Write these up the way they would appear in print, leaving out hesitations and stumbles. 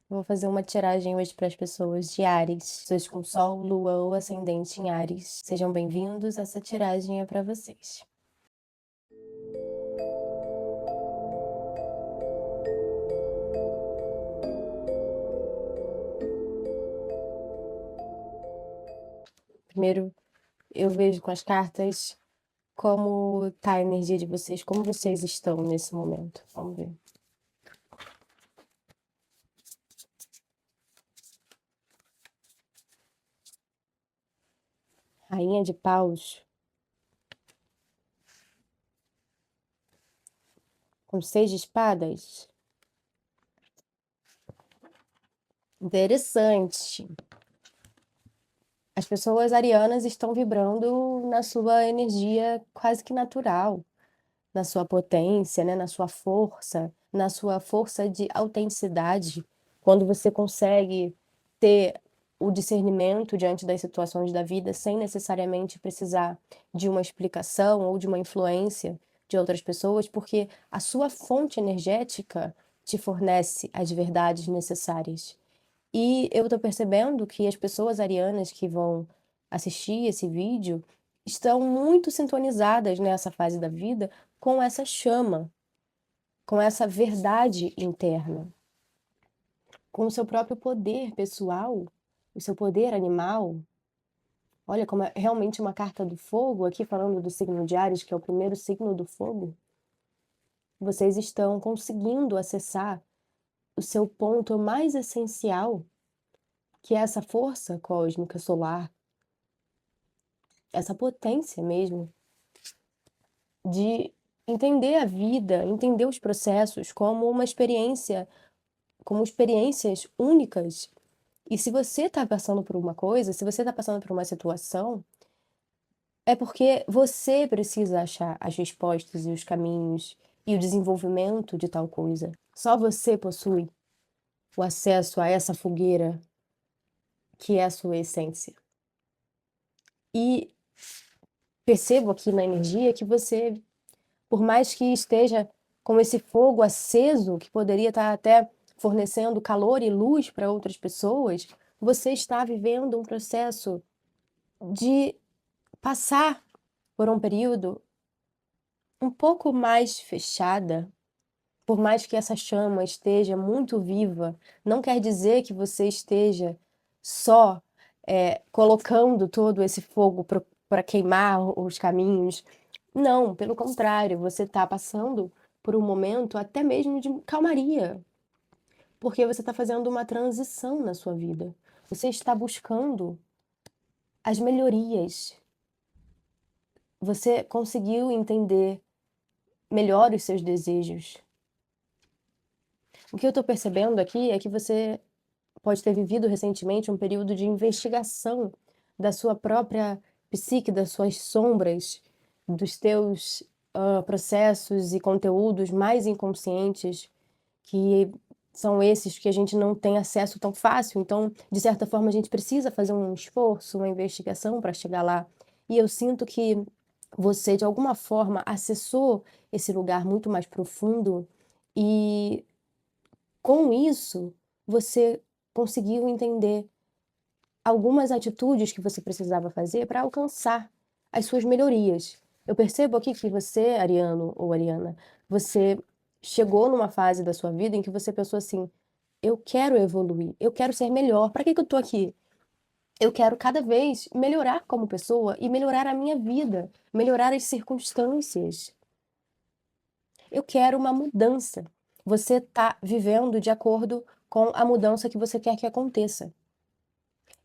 Eu vou fazer uma tiragem hoje para as pessoas de Áries, pessoas com Sol, Lua ou Ascendente em Áries. Sejam bem-vindos, essa tiragem é para vocês. Primeiro, eu vejo com as cartas como tá a energia de vocês, como vocês estão nesse momento. Vamos ver. Rainha de Paus, com 6 de espadas. Interessante. As pessoas arianas estão vibrando na sua energia quase que natural, na sua potência, né, na sua força de autenticidade, quando você consegue ter o discernimento diante das situações da vida sem necessariamente precisar de uma explicação ou de uma influência de outras pessoas, porque a sua fonte energética te fornece as verdades necessárias. E eu tô percebendo que as pessoas arianas que vão assistir esse vídeo estão muito sintonizadas nessa fase da vida com essa chama, com essa verdade interna, com o seu próprio poder pessoal, o seu poder animal. Olha como é realmente uma carta do fogo, aqui falando do signo de Áries, que é o primeiro signo do fogo. Vocês estão conseguindo acessar o seu ponto mais essencial, que é essa força cósmica solar, essa potência mesmo de entender a vida, entender os processos como uma experiência, como experiências únicas. E se você está passando por uma coisa, se você está passando por uma situação, é porque você precisa achar as respostas e os caminhos e o desenvolvimento de tal coisa. Só você possui o acesso a essa fogueira que é a sua essência. E percebo aqui na energia que você, por mais que esteja com esse fogo aceso, que poderia estar até fornecendo calor e luz para outras pessoas, você está vivendo um processo de passar por um período um pouco mais fechada. Por mais que essa chama esteja muito viva, não quer dizer que você esteja só colocando todo esse fogo para queimar os caminhos. Não, pelo contrário, você está passando por um momento até mesmo de calmaria, porque você está fazendo uma transição na sua vida. Você está buscando as melhorias. Você conseguiu entender melhor os seus desejos. O que eu estou percebendo aqui é que você pode ter vivido recentemente um período de investigação da sua própria psique, das suas sombras, dos teus processos e conteúdos mais inconscientes, que são esses que a gente não tem acesso tão fácil. Então, de certa forma, a gente precisa fazer um esforço, uma investigação para chegar lá. E eu sinto que você, de alguma forma, acessou esse lugar muito mais profundo e, com isso, você conseguiu entender algumas atitudes que você precisava fazer para alcançar as suas melhorias. Eu percebo aqui que você, Ariano ou Ariana, você chegou numa fase da sua vida em que você pensou assim: eu quero evoluir, eu quero ser melhor. Para que que eu tô aqui? Eu quero cada vez melhorar como pessoa e melhorar a minha vida, melhorar as circunstâncias. Eu quero uma mudança. Você está vivendo de acordo com a mudança que você quer que aconteça.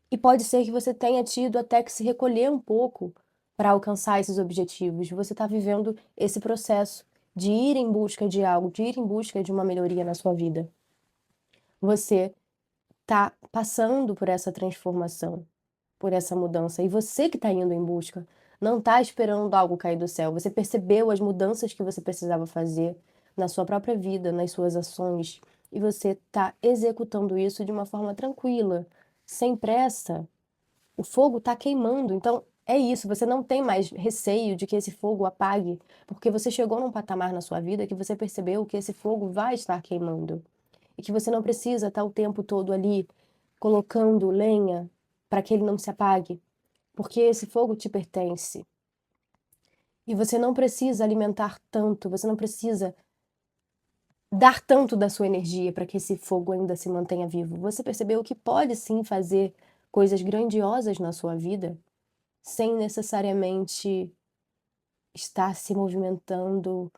E pode ser que você tenha tido até que se recolher um pouco para alcançar esses objetivos. Você está vivendo esse processo de ir em busca de algo, de ir em busca de uma melhoria na sua vida. Você está passando por essa transformação, por essa mudança. E você que está indo em busca, não está esperando algo cair do céu. Você percebeu as mudanças que você precisava fazer na sua própria vida, nas suas ações. E você está executando isso de uma forma tranquila, sem pressa. O fogo está queimando, então é isso, você não tem mais receio de que esse fogo apague, porque você chegou num patamar na sua vida que você percebeu que esse fogo vai estar queimando. e que você não precisa estar o tempo todo ali colocando lenha para que ele não se apague, porque esse fogo te pertence. E você não precisa alimentar tanto, você não precisa dar tanto da sua energia para que esse fogo ainda se mantenha vivo. Você percebeu que pode sim fazer coisas grandiosas na sua vida sem necessariamente estar se movimentando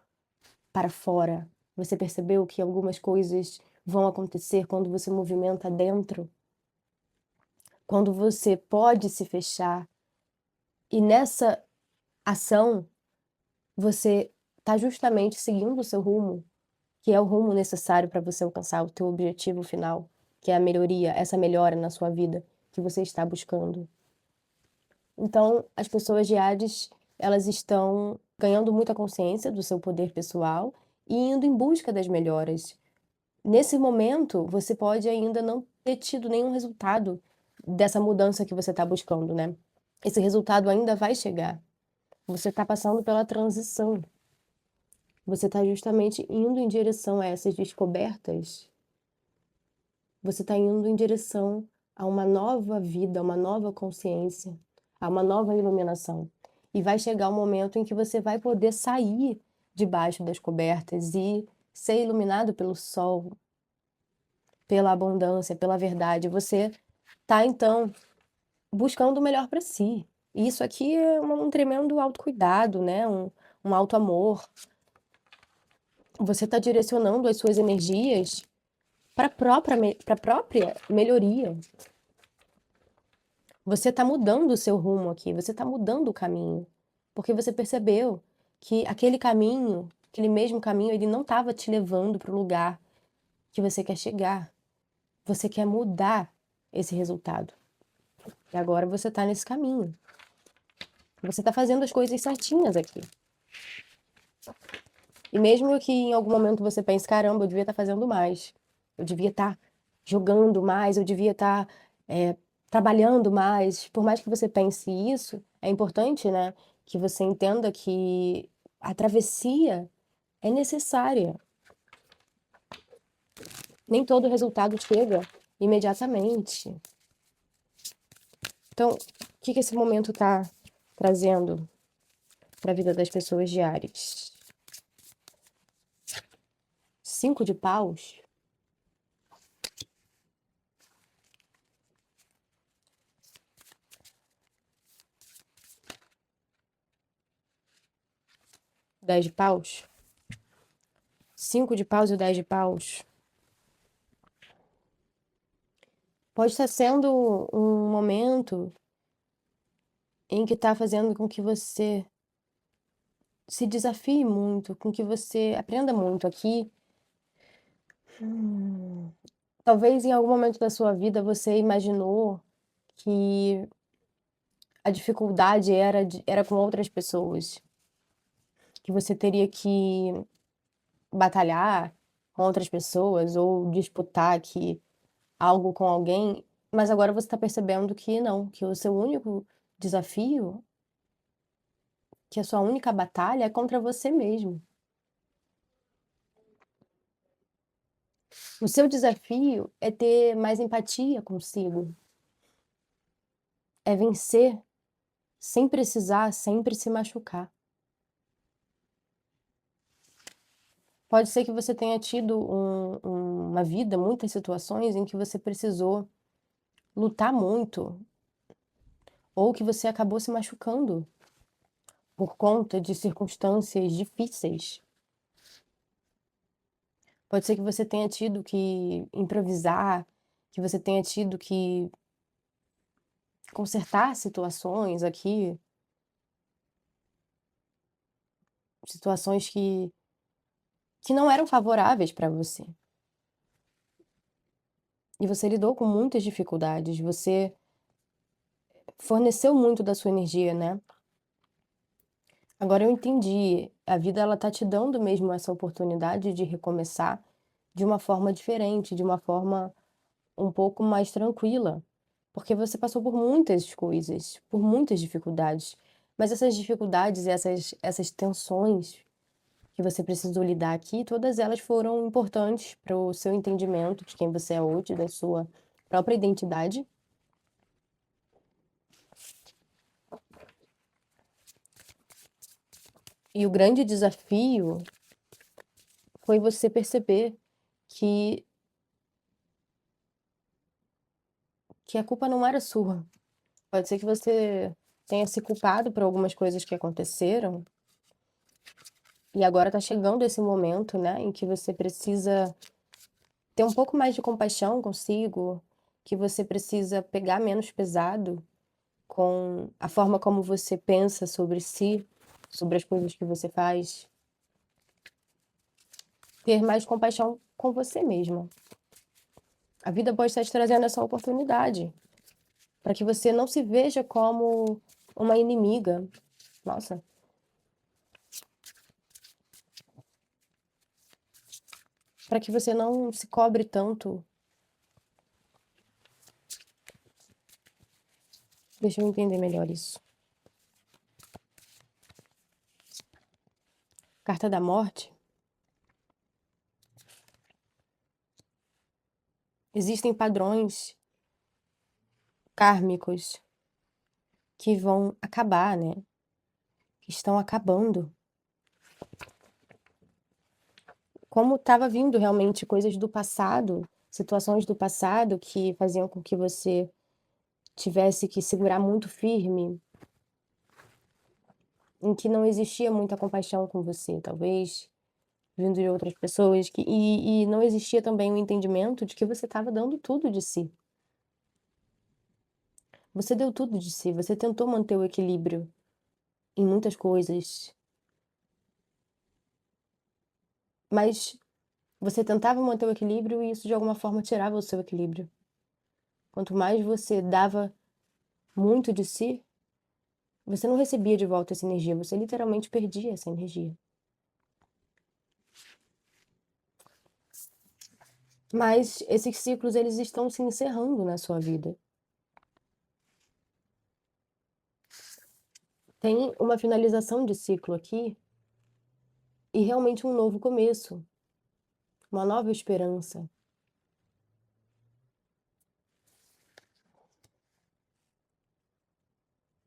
para fora. Você percebeu que algumas coisas vão acontecer quando você movimenta dentro, quando você pode se fechar e nessa ação você está justamente seguindo o seu rumo, que é o rumo necessário para você alcançar o teu objetivo final, que é a melhoria, essa melhora na sua vida que você está buscando. Então, as pessoas de Hades, elas estão ganhando muita consciência do seu poder pessoal e indo em busca das melhoras. Nesse momento, você pode ainda não ter tido nenhum resultado dessa mudança que você está buscando, né? Esse resultado ainda vai chegar. Você está passando pela transição. Você está justamente indo em direção a essas descobertas. Você está indo em direção a uma nova vida, a uma nova consciência, a uma nova iluminação. E vai chegar o momento em que você vai poder sair debaixo das cobertas e ser iluminado pelo sol, pela abundância, pela verdade. Você está, então, buscando o melhor para si. E isso aqui é um tremendo autocuidado, né? Um auto-amor. Você está direcionando as suas energias para a própria melhoria. Você está mudando o seu rumo aqui, você está mudando o caminho, porque você percebeu que aquele caminho, aquele mesmo caminho, ele não estava te levando para o lugar que você quer chegar. Você quer mudar esse resultado. E agora você está nesse caminho. Você está fazendo as coisas certinhas aqui. E mesmo que em algum momento você pense, caramba, eu devia estar fazendo mais. Eu devia estar jogando mais, eu devia estar trabalhando mais. Por mais que você pense isso, é importante, né, que você entenda que a travessia é necessária. Nem todo resultado chega imediatamente. Então, o que esse momento está trazendo para a vida das pessoas diárias? 5 de paus. Dez de paus. 5 de paus e 10 de paus. Pode estar sendo um momento em que está fazendo com que você se desafie muito, com que você aprenda muito aqui. Talvez em algum momento da sua vida você imaginou que a dificuldade era com outras pessoas, que você teria que batalhar com outras pessoas ou disputar aqui algo com alguém, mas agora você está percebendo que não, que o seu único desafio, que a sua única batalha é contra você mesmo. O seu desafio é ter mais empatia consigo, é vencer sem precisar sempre se machucar. Pode ser que você tenha tido uma vida, muitas situações em que você precisou lutar muito, ou que você acabou se machucando por conta de circunstâncias difíceis. Pode ser que você tenha tido que improvisar, que você tenha tido que consertar situações aqui, situações que não eram favoráveis para você. E você lidou com muitas dificuldades, você forneceu muito da sua energia, né? Agora eu entendi, a vida ela tá te dando mesmo essa oportunidade de recomeçar de uma forma diferente, de uma forma um pouco mais tranquila, porque você passou por muitas coisas, por muitas dificuldades, mas essas dificuldades, essas tensões, que você precisou lidar aqui, todas elas foram importantes para o seu entendimento de quem você é hoje, da sua própria identidade. E o grande desafio foi você perceber que a culpa não era sua. Pode ser que você tenha se culpado por algumas coisas que aconteceram, e agora tá chegando esse momento, né, em que você precisa ter um pouco mais de compaixão consigo, que você precisa pegar menos pesado com a forma como você pensa sobre si, sobre as coisas que você faz, ter mais compaixão com você mesma. A vida pode estar te trazendo essa oportunidade, para que você não se veja como uma inimiga. Nossa, para que você não se cobre tanto. Deixa eu entender melhor isso. Carta da Morte. Existem padrões kármicos que vão acabar, né? Que estão acabando. Como estava vindo realmente coisas do passado, situações do passado que faziam com que você tivesse que segurar muito firme, em que não existia muita compaixão com você, talvez vindo de outras pessoas, e não existia também o entendimento de que você estava dando tudo de si. Você deu tudo de si, você tentou manter o equilíbrio em muitas coisas, mas você tentava manter o equilíbrio e isso de alguma forma tirava o seu equilíbrio. Quanto mais você dava muito de si, você não recebia de volta essa energia, você literalmente perdia essa energia. Mas esses ciclos, eles estão se encerrando na sua vida. Tem uma finalização de ciclo aqui e realmente um novo começo, uma nova esperança.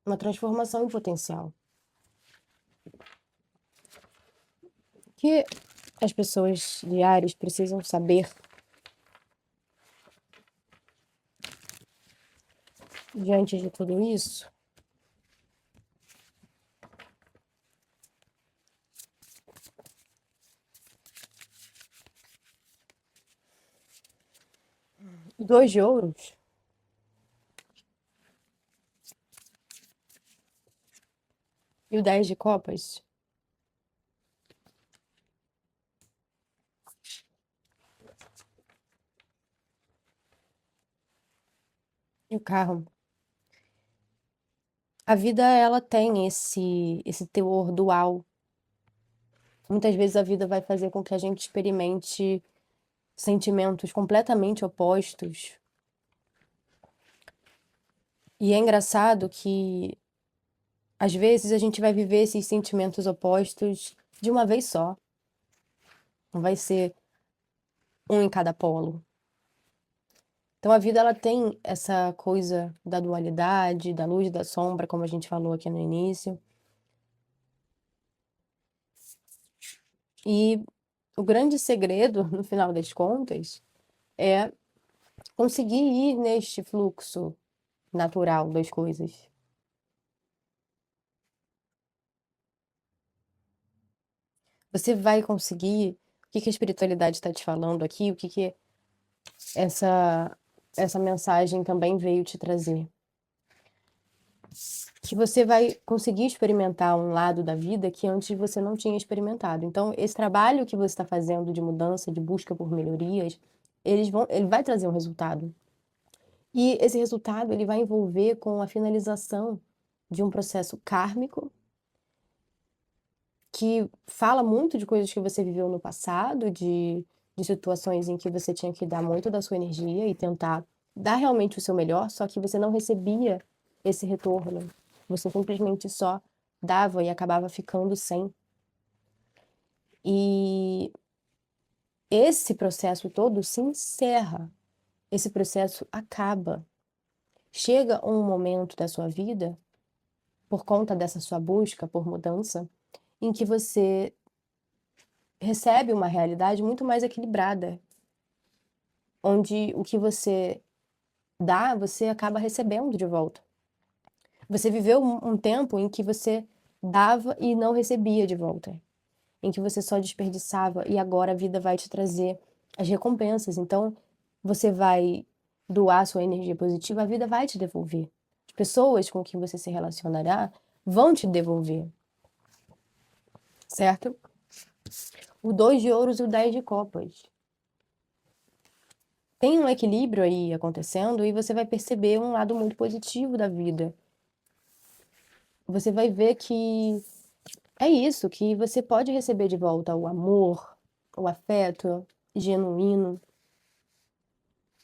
Uma transformação em potencial. Que as pessoas de Áries precisam saber diante de tudo isso. Dois de ouros. E o 10 de copas. E o carro. A vida, ela tem esse teor dual. Muitas vezes a vida vai fazer com que a gente experimente sentimentos completamente opostos. E é engraçado que, às vezes, a gente vai viver esses sentimentos opostos de uma vez só. Não vai ser um em cada polo. Então a vida, ela tem essa coisa da dualidade, da luz e da sombra, como a gente falou aqui no início. E o grande segredo, no final das contas, é conseguir ir neste fluxo natural das coisas. Você vai conseguir. O que que a espiritualidade está te falando aqui? O que que essa mensagem também veio te trazer? Que você vai conseguir experimentar um lado da vida que antes você não tinha experimentado. Então, esse trabalho que você está fazendo de mudança, de busca por melhorias, ele vai trazer um resultado. E esse resultado, ele vai envolver com a finalização de um processo kármico que fala muito de coisas que você viveu no passado, de situações em que você tinha que dar muito da sua energia e tentar dar realmente o seu melhor, só que você não recebia esse retorno. Você simplesmente só dava e acabava ficando sem. E esse processo todo se encerra, esse processo acaba. Chega um momento da sua vida, por conta dessa sua busca por mudança, em que você recebe uma realidade muito mais equilibrada, onde o que você dá, você acaba recebendo de volta. Você viveu um tempo em que você dava e não recebia de volta, em que você só desperdiçava e agora a vida vai te trazer as recompensas. Então, você vai doar sua energia positiva, a vida vai te devolver. As pessoas com quem você se relacionará vão te devolver, certo? O 2 de ouros e o 10 de copas. Tem um equilíbrio aí acontecendo e você vai perceber um lado muito positivo da vida. Você vai ver que é isso, que você pode receber de volta o amor, o afeto genuíno.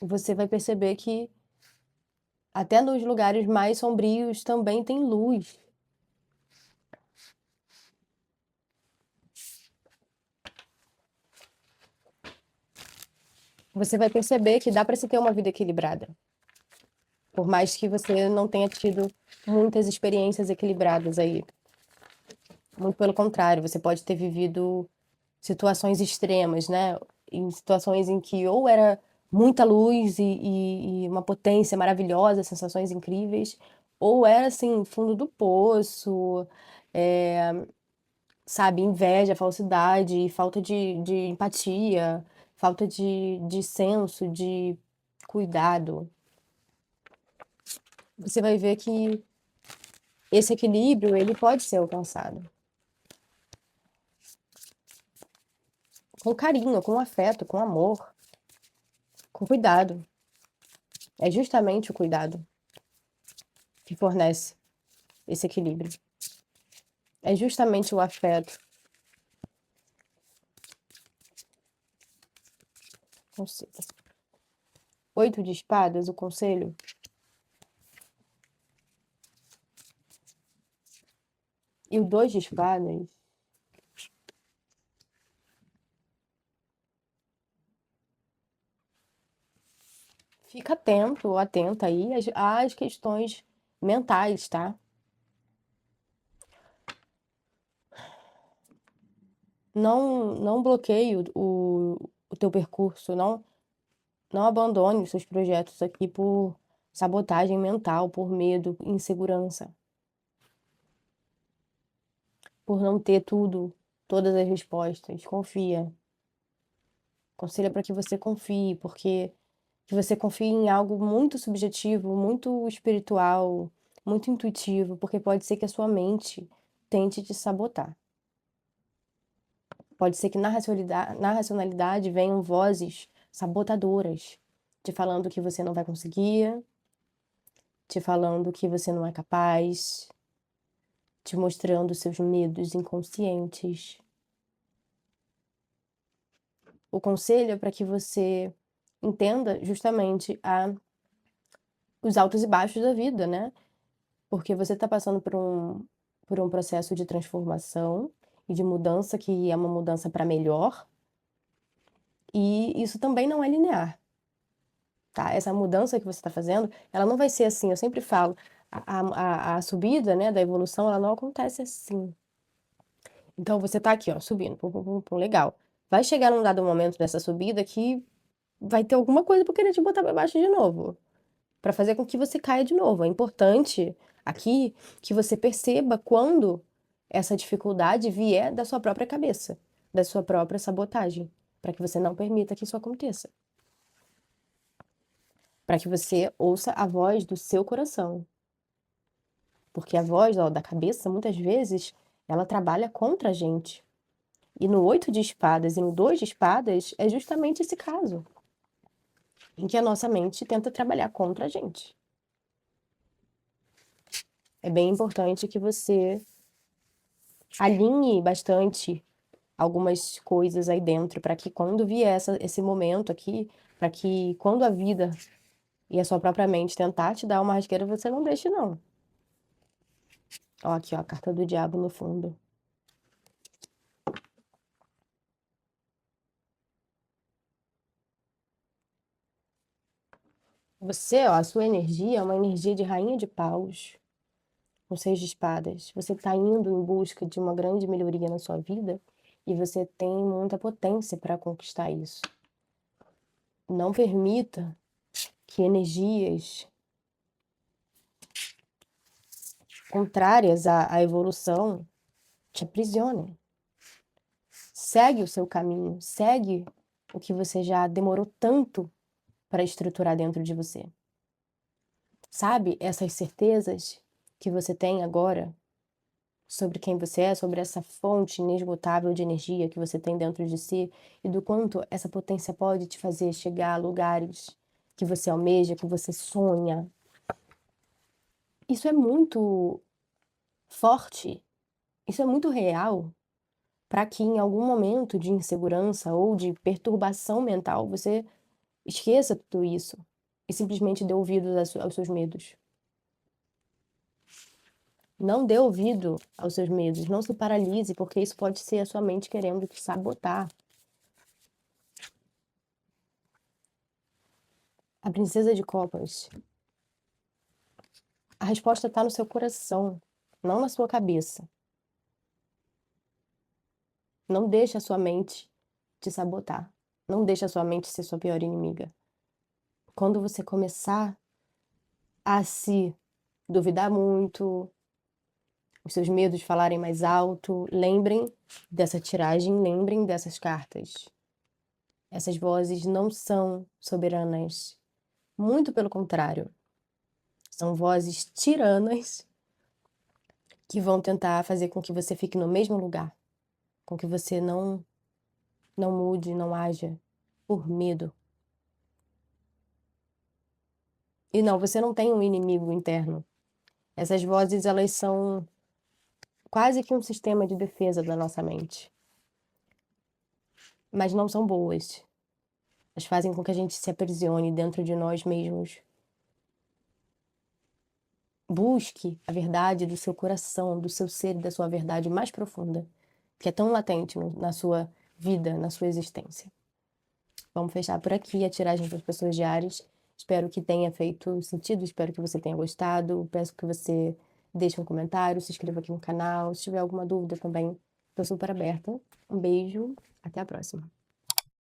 Você vai perceber que até nos lugares mais sombrios também tem luz. Você vai perceber que dá para se ter uma vida equilibrada. Por mais que você não tenha tido muitas experiências equilibradas aí. Muito pelo contrário, você pode ter vivido situações extremas, né? Em situações em que ou era muita luz e uma potência maravilhosa, sensações incríveis, ou era assim, fundo do poço, sabe, inveja, falsidade, falta de empatia, falta de senso, de cuidado. Você vai ver que esse equilíbrio, ele pode ser alcançado. Com carinho, com afeto, com amor, com cuidado. É justamente o cuidado que fornece esse equilíbrio. É justamente o afeto. Conselho. 8 de espadas, o conselho. E o 2 de espadas. Fica atento ou atenta aí às questões mentais, tá? Não bloqueie o teu percurso, não abandone os seus projetos aqui por sabotagem mental, por medo, insegurança, por não ter todas as respostas. Confia. Conselho é para que você confie, porque que você confie em algo muito subjetivo, muito espiritual, muito intuitivo, porque pode ser que a sua mente tente te sabotar. Pode ser que na racionalidade venham vozes sabotadoras, te falando que você não vai conseguir, te falando que você não é capaz, te mostrando seus medos inconscientes. O conselho é para que você entenda justamente os altos e baixos da vida, né? Porque você está passando por um processo de transformação e de mudança que é uma mudança para melhor, e isso também não é linear, tá? Essa mudança que você está fazendo, ela não vai ser assim. Eu sempre falo, a subida, né, da evolução, ela não acontece assim. Então você tá aqui, ó, subindo, pum, pum, pum, pum, legal. Vai chegar num dado momento dessa subida que vai ter alguma coisa para querer te botar para baixo de novo, para fazer com que você caia de novo. É importante aqui que você perceba quando essa dificuldade vier da sua própria cabeça, da sua própria sabotagem, para que você não permita que isso aconteça. Para que você ouça a voz do seu coração. Porque a voz, ó, da cabeça, muitas vezes, ela trabalha contra a gente. E no 8 de espadas e no 2 de espadas é justamente esse caso, em que a nossa mente tenta trabalhar contra a gente. É bem importante que você alinhe bastante algumas coisas aí dentro, para que quando vier esse momento aqui, para que quando a vida e a sua própria mente tentar te dar uma rasteira, você não deixe não. Ó, aqui ó, a carta do diabo no fundo. Você, ó, a sua energia é uma energia de rainha de paus, com 6 de espadas. Você está indo em busca de uma grande melhoria na sua vida e você tem muita potência para conquistar isso. Não permita que energias contrárias à evolução te aprisionem. Segue o seu caminho, segue o que você já demorou tanto para estruturar dentro de você. Sabe, essas certezas que você tem agora sobre quem você é, sobre essa fonte inesgotável de energia que você tem dentro de si e do quanto essa potência pode te fazer chegar a lugares que você almeja, que você sonha. Isso é muito forte, isso é muito real para que em algum momento de insegurança ou de perturbação mental você esqueça tudo isso e simplesmente dê ouvidos aos seus medos. Não dê ouvido aos seus medos, não se paralise, porque isso pode ser a sua mente querendo te sabotar. A princesa de copas. A resposta está no seu coração, não na sua cabeça. Não deixe a sua mente te sabotar. Não deixe a sua mente ser sua pior inimiga. Quando você começar a se duvidar muito, os seus medos falarem mais alto, lembrem dessa tiragem, lembrem dessas cartas. Essas vozes não são soberanas. Muito pelo contrário. São vozes tiranas que vão tentar fazer com que você fique no mesmo lugar, com que você não mude, não haja por medo. E não, você não tem um inimigo interno. Essas vozes, elas são quase que um sistema de defesa da nossa mente. Mas não são boas. Elas fazem com que a gente se aprisione dentro de nós mesmos. Busque a verdade do seu coração, do seu ser e da sua verdade mais profunda, que é tão latente na sua vida, na sua existência. Vamos fechar por aqui a tiragem para as pessoas de Áries. Espero que tenha feito sentido, espero que você tenha gostado. Peço que você deixe um comentário, se inscreva aqui no canal. Se tiver alguma dúvida também, estou super aberta. Um beijo, até a próxima.